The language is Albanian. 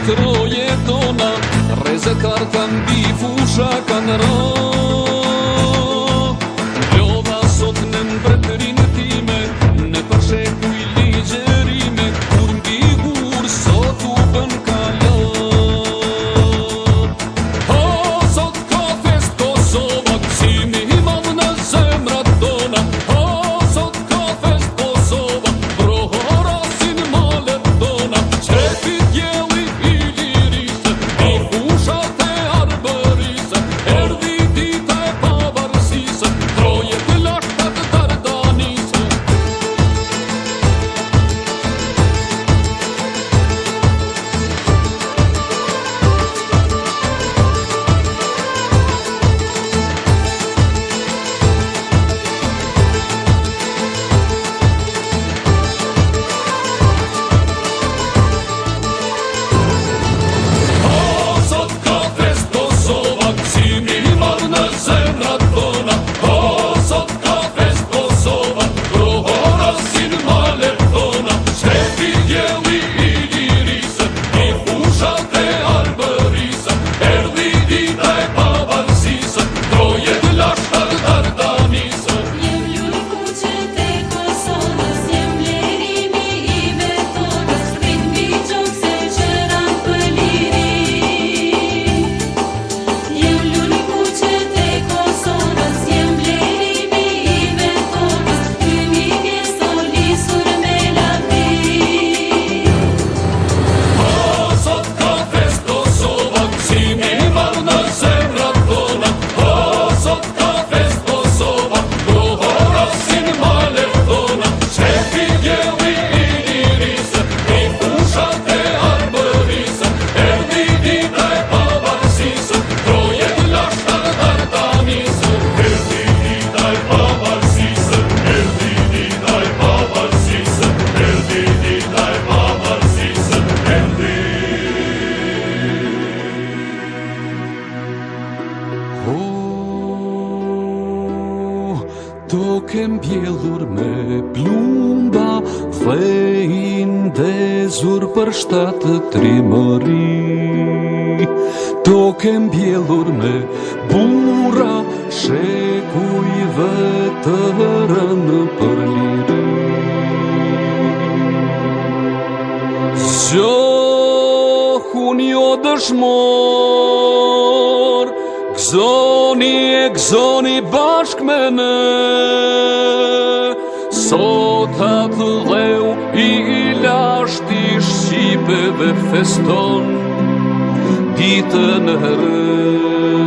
troje tona, rrezetar kanë mbi fusha kanë ra. Lodha sot në mbretërinë time, në përshekuj ligjerime, kur mbi gur sot u bën kala. O, sot ka fest Kosova, gëzimi i madh në zemrat tona. O, sot ka fest Kosova, brohorasin malet tona. Qefi djeli i lirisë, i fushat e arbërisë, erdhi dita e pavarësisë, troje të lashtat dardanisë. Sot ka fest Kosova, gëzimi i madh në zemrat tona. O, sot ka fest Kosova, brohorasin malet tona. Qefi djeli i lirisë, i fushat e arbërisë, erdhi dita e pavarësisë, troje të lashtat dardanisë. Jem lulë kuqet e Kosovës, jem blerimi i betonës, rrit mbi qokse qëran për liri. Jem lulë kuqet e Kosovës, jem blerimi i betonës, hymi pjesë lisur me lapi. O, sot ka fest Kosova, gëzimi i madh në zemrat tona. O, sot ka fest Kosova, brohorasin malet tona. Qefi djeli i lirisë, i fushat e arbërisë, erdhi dita e pavarësisë, troje të lashtat dardanisë. Erdhi dita e pavarësisë, erdhi dita e pavarësisë, erdhi dita e pavarësisë, erdhi. Tokë mbjellur me plumba, thejin dezur për shtatë trimëri. Tokë mbjellur me burra, shekujve të rënë për liri. Zgjohun jo dëshmor, gëzoni e gëzoni bashk me ne. Sot atë dheu i lashti shqipeve feston, ditën e re.